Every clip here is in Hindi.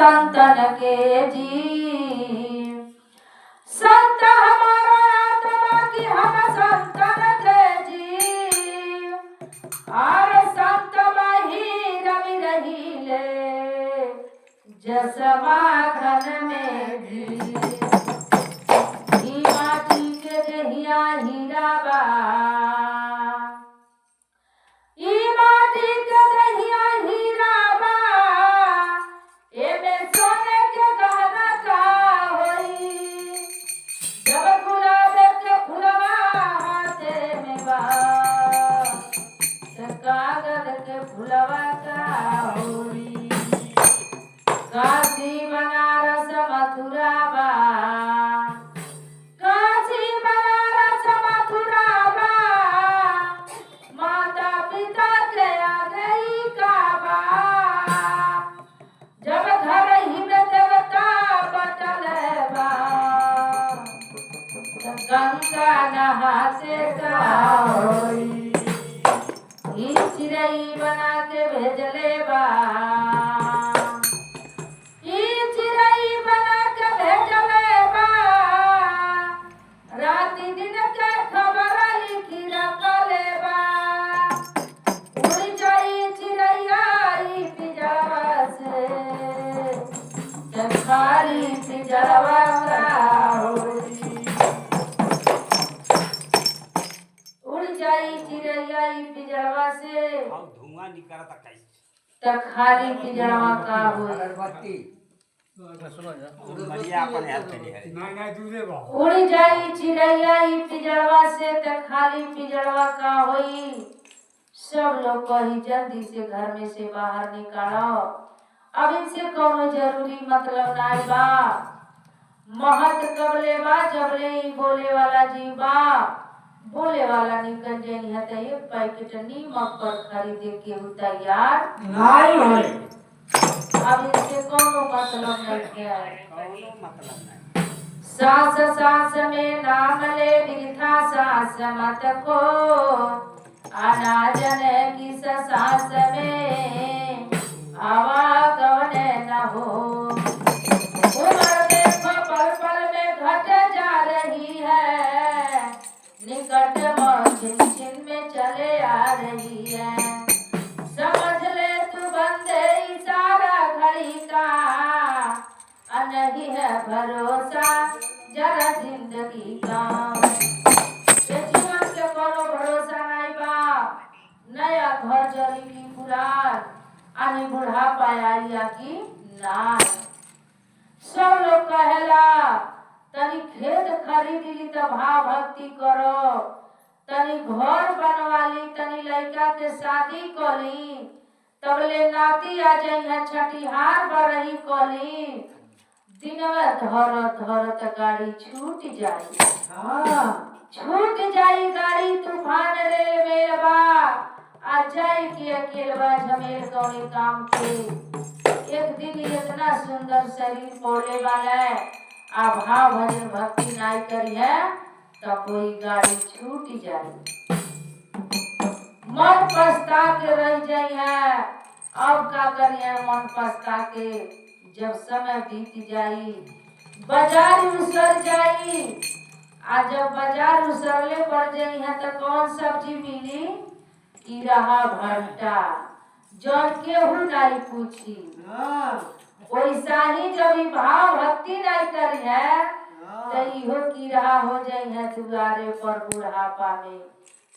संतन के जी संत हमारा आत्मा की हम संतन के जी और संत मही रवि रहीले जसमा घन में भी ही माटी के देहिया हीरा बा ई माटी के देहिया हीरा बा एमे सोने के गहना का होई जब गुलाब के फुलवा हाथे में बा त कागज के फुलवा का होई काशी बनारस मथुरा बा काशी बनारस मथुरा बा माता पिता के आगे ही काबा जब घर ही में देवता बटल बा त गंगा नहाते का होई ई चिड़ई बना के भेजले बा ई चिड़ई बना के भेजले बा राति दिन के खबर लिखी रखले बा उड़ जाई चिड़ैया ई पिंजरवा से त खाली पिंजरवा का होई उड़ जाई चिड़ैया ई पिंजरवा से धुआं निकलता कैसे त खाली पिंजरवा का होई उड़ जाई चिड़ैया ई पिंजरवा से त खाली पिंजरवा का होई सब लोग कही जल्दी से घर में से बाहर निकालो अब इनसे कोनो जरूरी मतलब नहीं बा महत कबले बा जबले ही बोले वाला जी बा बोले वाला निकल जाई है त एक पैकेट नीमक पर खरीदे के तैयार नहीं होई अब इससे कोनो मतलब नहीं है कौनो मतलब नहीं सांस सांस में नाम ले वृथा सांस मत को अनाजन की सांस में आवागमन न हो उम्र देखो पल पल में घट जा रही है निकट छिन छिन में चले आ रही है समझ ले तू बंदे इशारा घड़ी का नहीं है भरोसा जरा जिंदगी का ये जीवन के कोनो भरोसा नहीं बा नया घर जरी की पुरान आनी बुढ़ापा आइया की ना सब लोग कहेला तनी खेत खरीद ली त भाव भक्ति करो तनी घर बनवा ली तनी लड़का के शादी कली तबले नाती आ जाई है छठिहार बरही कली दिनवा धर धर त गाड़ी छूट जाई हाँ छूट जाई गाड़ी तूफान रेल मेल बा आ जाई कि अकेलवा झमेल कौने काम के एक दिन इतना सुंदर शरीर पौले वाला है आ भाव भजन भक्ति नहीं करी है तो कोई गाड़ी छूट जाए मन पछता के रह जाई है अब का करिए मन पछता के जब समय बीत जाई बाजार उसर जाई आ जब बाजार उसरले पड़ जाई है तो कौन सब्जी मिली ई रहा भंटा जौन केहू नहीं पूछी वैसा ही जब ई भाव भक्ति नहीं करी है तो इहो की रहा हो जाई है दुआरे पर बुढ़ापा में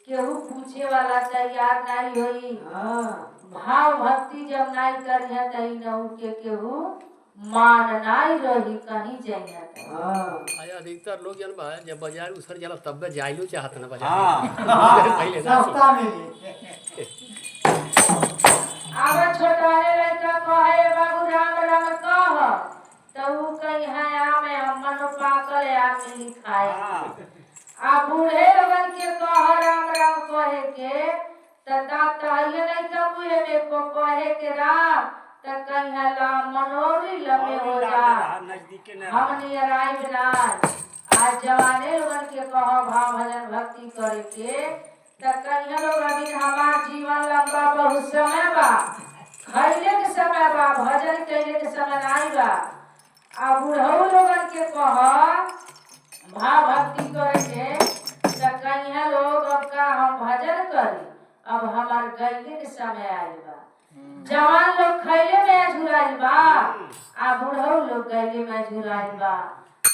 केहू पूछे वाला तैयार नहीं होई भाव भक्ति जब नहीं करी है तो नहू के केहू मान नहीं रही कहीं जाई है अधिकतर लोग जन बा जब बाजार उसर जाला तब जाइलो चाहत ना हाँ। बाजार पहले ना सस्ता मिली आवा छोटाले लड़का कहे बाबू राम राम कह तो ऊ कहीं है आमे मनो पाकल आम लिखाए आ बूढ़े लोगन के कह राम राम कहे के त दात ये नहीं कबूए में को कहे के राम त कहीं है ला मनोरी लमे हो जा नजदीक हमनी राय बिना आज जवाने लोगन के कह भाव भजन भक्ति करे के त कहीं लोग अभी हमार जीवन लंबा बहुत समय बा खैले के समय बा भजन कैले के समय ना कहानी बा आ बुढ़ऊ लोगन के कह भाव भक्ति करे के त कहिया लोग अब का हम भजन करी अब हमार गईले के समय आइल बा जवान लोग खैले में झुराइल बा आ बुढ़ऊ लोग गईले में झुराइल बा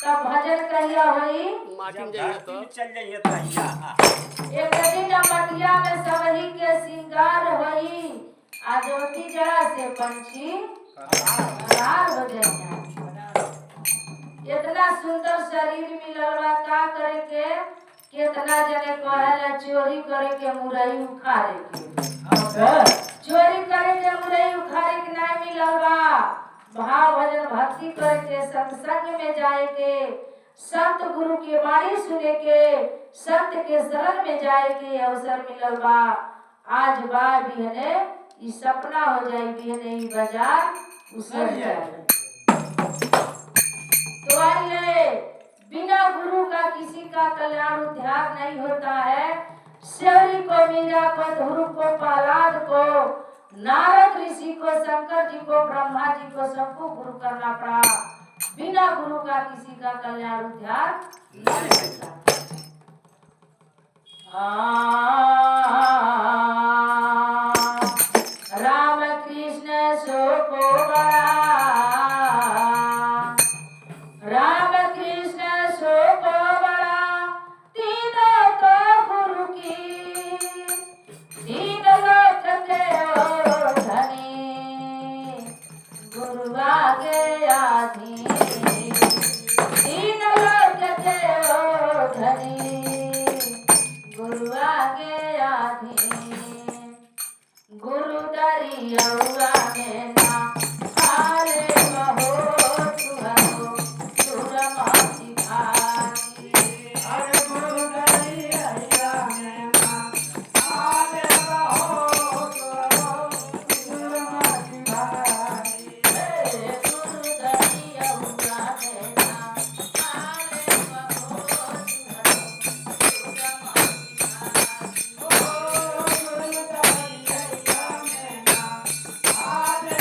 तब भजन कहिया होई माटी में जब जाइए धरती तो में चल जाइए तहिया एक दिन मटिया में सबही के श्रृंगार होई आ ज्योति जला से पंछी फरार हो जाइए। इतना सुंदर शरीर मिलल बा का करे के कितना जने कहेला चोरी करे के मुरई उखाड़े के चोरी करे के मुरई उखाड़े के नहीं मिलल बा भाव भजन भक्ति करे के सत्संग में जाए के संत गुरु की वाणी सुने के संत के शरण में जाए के अवसर मिलल बा आज बा बिहने ई सपना हो जाए बिहने ई बाजार उसर जाए तो आइए बिना गुरु का किसी का कल्याण उद्धार नहीं होता है। शौरी को मीरा को ध्रुव को प्रहलाद को नारद ऋषि को शंकर जी को ब्रह्मा जी को सबको गुरु करना पड़ा। बिना गुरु का किसी का कल्याण उद्धार नहीं होता। राम कृष्ण सो को बड़ा राम कृष्ण सो को बड़ा तीनों तो गुरु की तीन लोक के ओ धनी गुरु आगे आधी तीन लोक के ओ धनी गुरु आगे आधी गुरु दरियौआ में ना आले बहो तुहरो सुरमा सिखाई अरे गुरु दरिया में ना आले बहो तुहरो सुरमा सिखाई गुरु दरियौआ में ना आले बहो तुहरो सुरमा सिखाई गुरु दरिया में ना आले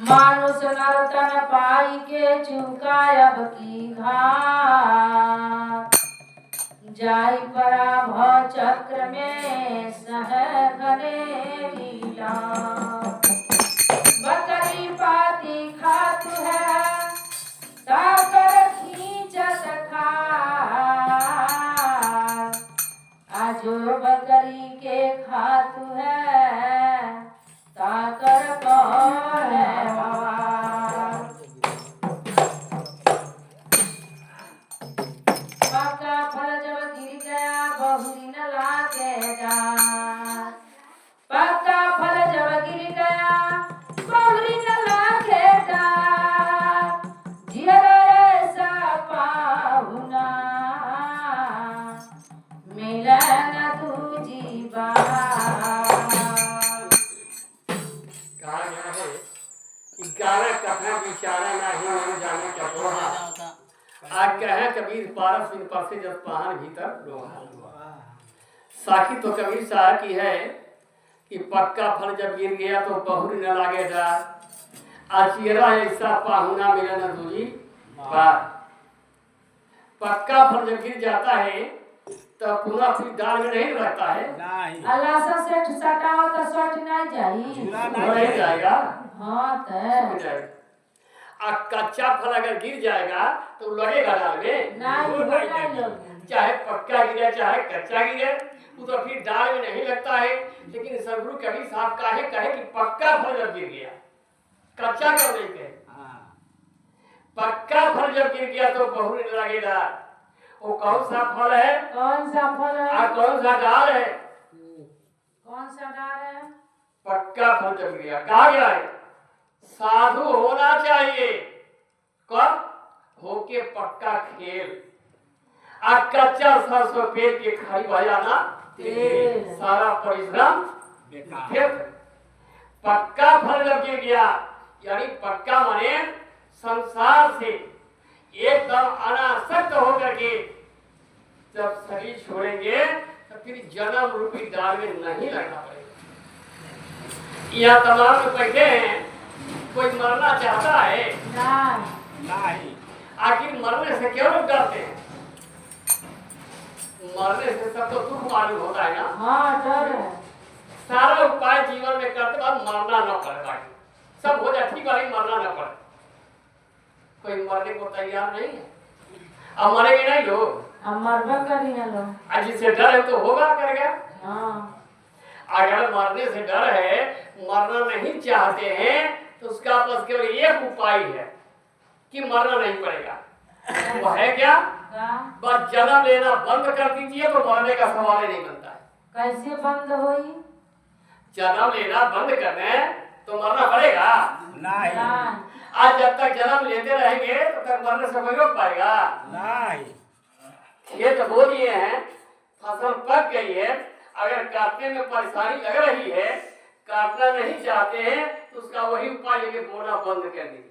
मानुष नर्तन पाई के चुकाय अब की घात जाई परा भव चक्र में सह घने लीला बकरी पाती खातु है ताकर खींचत खार आजो बकरी के खातु है ताकर कौन है भवार पक्का फल जब गिर गया बहुरी न लागे डार पक्का फल जब गिर गया बहुरी न लागे डार जियर ऐसा पाहुना मिलन दूजी बार कहा गया है कि गाना कथा विचारा नहीं मन जाने क्या बोला आज कहे कबीर पारस इन पर से जब पहाड़ भीतर लोहा साखी तो कबीर साहब की है कि पक्का फल जब गिर गया तो बहुरी न लागे जा आचिरा ऐसा पाहुना मिला न दूरी बार पक्का फल जब गिर जाता है तो पुनः फिर डाल में नहीं रहता है नहीं अल्लाह से सेठ सटाओ तो सट नहीं जाई नहीं जाएगा हाँ तो हो जाएगा आ कच्चा फल अगर गिर जाएगा तो लगेगा डाल में नहीं हो नहीं लोग चाहे पक्का गिरे चाहे कच्चा गिरे वो तो फिर डाल में नहीं लगता है लेकिन सदगुरु कबीर साहब कहे कि पक्का फल जब गिर गया कच्चा क्यों नहीं कहे पक्का फल जब गिर गया तो बहु नहीं लगेगा वो कौन सा फल है कौन सा फल है और कौन सा डाल है कौन सा डाल है पक्का फल जब गिर गया कहा गया है साधु होना चाहिए कब होके पक्का खेल आ कच्चा सरसों पेट के खाई बजाना तेल सारा परिश्रम बेकार पक्का फल जब गिर गया यानी पक्का माने संसार से एकदम अनासक्त होकर के जब शरीर छोड़ेंगे तो फिर जन्म रूपी दाल में नहीं लगना पड़ेगा। यहाँ तमाम लोग बैठे हैं कोई मरना चाहता है नहीं आखिर मरने से क्यों लोग डरते हैं मरने से सब तो दुख मालूम होता है ना हाँ डर है सारा उपाय जीवन में करते बाद मरना न पड़े बाकी सब हो जाए ठीक है मरना न पड़े कोई मरने को तैयार नहीं है अब मरेंगे नहीं लोग अब मरबा करी ना लोग आज जिससे डर है तो होगा करेगा हाँ अगर मरने से डर है मरना नहीं चाहते हैं तो उसका बस केवल एक उपाय है कि मरना नहीं पड़ेगा वो है क्या बस जन्म लेना बंद कर दीजिए तो मरने का सवाल ही नहीं बनता है कैसे बंद होई जन्म लेना बंद कर दें तो मरना पड़ेगा नहीं आज जब तक जन्म लेते रहेंगे तब तक मरने से कोई रोक पाएगा नहीं खेत बो दिए हैं फसल पक गई है अगर काटने में परेशानी लग रही है काटना नहीं चाहते हैं तो उसका वही उपाय है कि बोना बंद कर दीजिए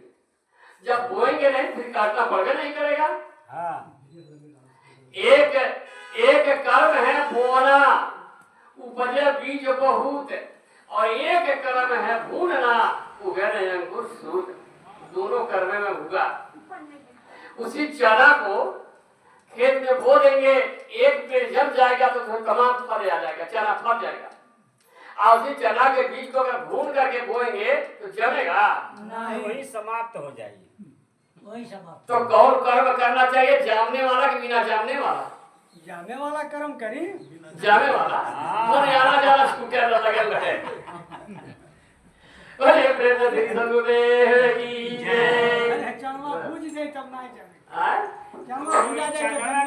जब बोएंगे नहीं फिर काटना पड़ेगा नहीं करेगा हाँ एक कर्म है बोना उपजे बीज बहुत और एक कर्म है भूनना उगने अंकुर सूत दोनों कर्म में उगा उसी चना को खेत में बो देंगे एक पेड़ जम जाएगा तो तमाम फल आ जाएगा चना फल जाएगा और उसी चना के बीज को अगर भून करके बोएंगे तो जमेगा नहीं वही समाप्त हो जाएगी तो कौन कर्म करना चाहिए जानने वाला कि बिना जानने वाला जाने वाला कर्म करी जाने वाला कौन आना जाना स्कूटर लगल है अरे प्रेम श्री सदगुरुदेव की जय चलना बुझ जाए तब ना जाने आय चलना भूला जाए तो आई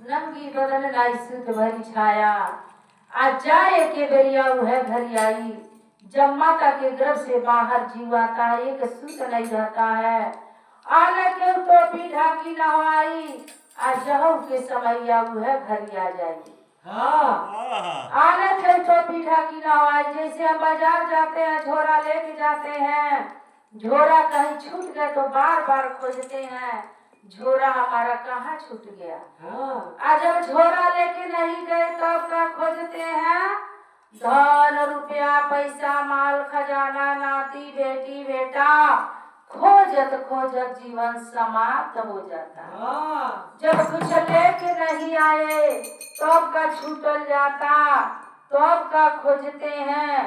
नंगी बदन लाई सुत भरी छाया। आज जाए के बेरिया है घर आई। जब माता के गर्भ से बाहर जीव आता है एक सूत नहीं रहता है। आने के टोपी ढाकी नहवाई। आज जहू के समय आऊ है घर आ जाएगी। आने के टोपी ढाकी नहवाई। जैसे हम बाजार जाते हैं झोरा लेके जाते हैं। झोरा कहीं छूट गए तो बार बार खोजते हैं झोरा हमारा कहाँ छूट गया। आज जब झोरा लेके नहीं गए तो क्या खोजते हैं। धन रुपया पैसा माल खजाना नाती बेटी बेटा खोजत खोजत जीवन समाप्त हो जाता। जब कुछ लेके नहीं आए तब का छूटल जाता। तब का खोजते हैं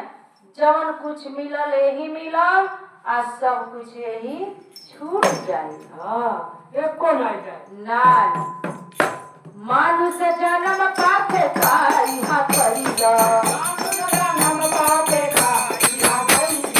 जवन कुछ मिलल यही मिलल आज सब कुछ यही छूट जाए। एको नहीं जाए ना मानुष जन्म पाके खाई हा करिला। जन्म पाके खाई हा करिला।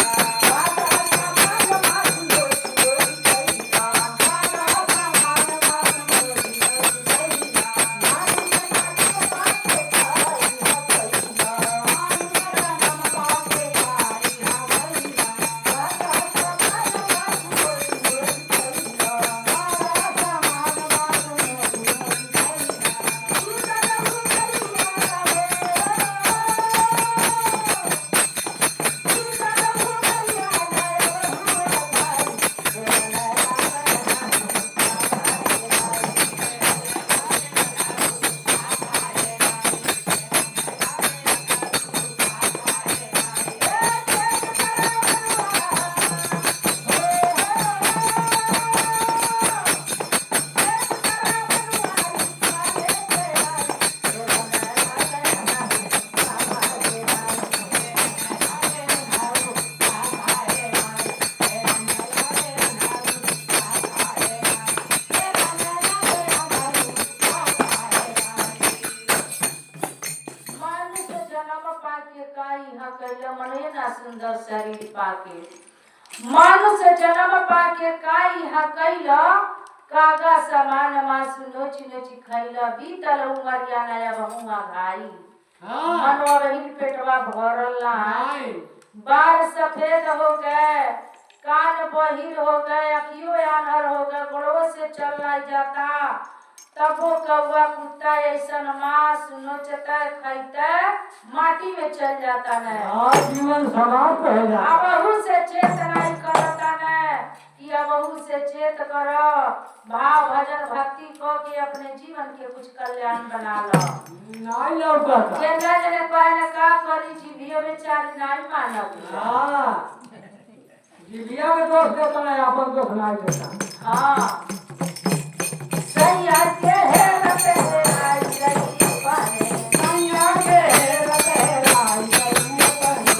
सुंदर शरीर पाके मानुष जन्म पाके काई हा कैला। कागा समान मासु नोची नोची खैला। बीतल उमरिया नया बहुआ घाई। मनवा रही पेटवा भरल नाई। बाल सफेद हो गए कान बहिर हो गए अखियों आंधर हो गए गोड़ों से चल नहीं जाता। तबो कौआ कुत्ता ऐसा मांस नोचता खाइता माटी में चल जाता न। जीवन समाप्त हो जाता। अबहू से चेत नहीं करता न कि अबहू से चेत करो। भाव भजन भक्ति को के अपने जीवन के कुछ कल्याण बना लो। नहीं लौकता। जेना जने कहने का करी जीवियो बेचारी नहीं मानत। जीविया के दोष देता है अपन दोष नहीं देता। हाँ सैया के रते आई गई पाने। सैया के रते आई गई पाने।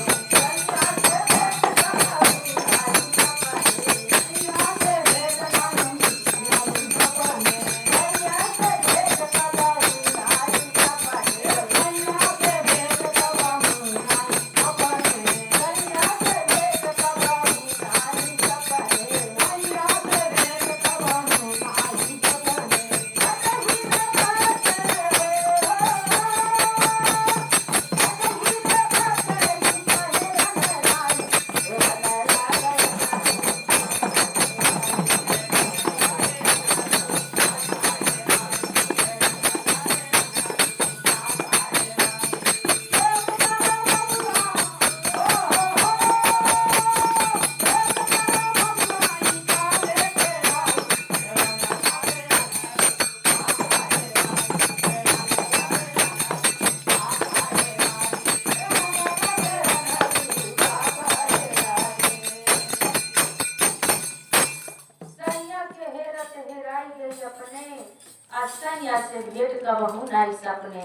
से भेंट कबहू नहीं सपने।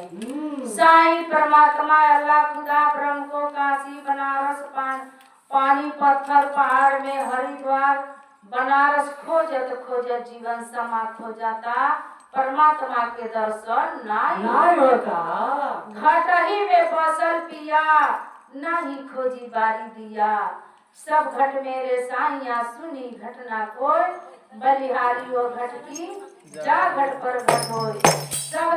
साईं परमात्मा अल्लाह खुदा ब्रह्म को काशी बनारस पानी पत्थर पहाड़ में हरिद्वार बनारस खोजत खोजत जीवन समाप्त हो जाता। परमात्मा के दर्शन नहीं होता। घट ही में बसल पिया नहीं खोजी बारी दिया। सब घट मेरे साइया सुनी घटना कोई बलिहारी वो घट की जा घट पर घट होई। सब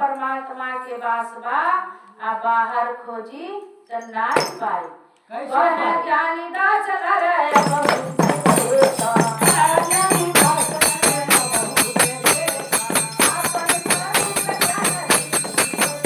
परमात्मा के वास बा आ बाहर खोजी त नाई पाई वह ज्ञानी दास हरे बहुत से ज्ञानी दास हरे बहुत से आपन स्वरूप ज्ञान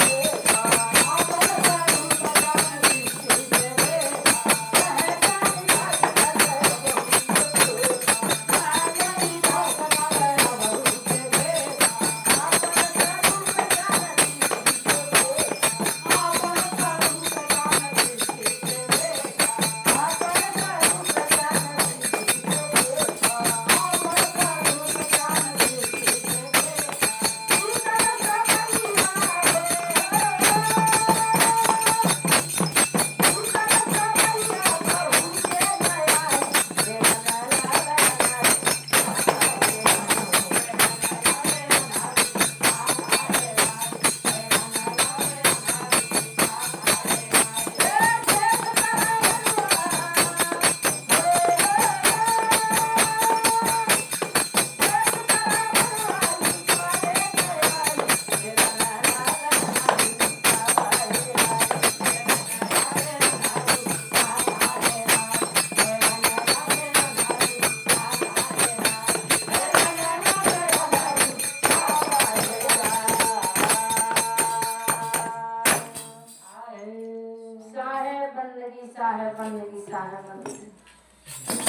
साहेब बंदगी साहेब बंदगी साहेब बंदगी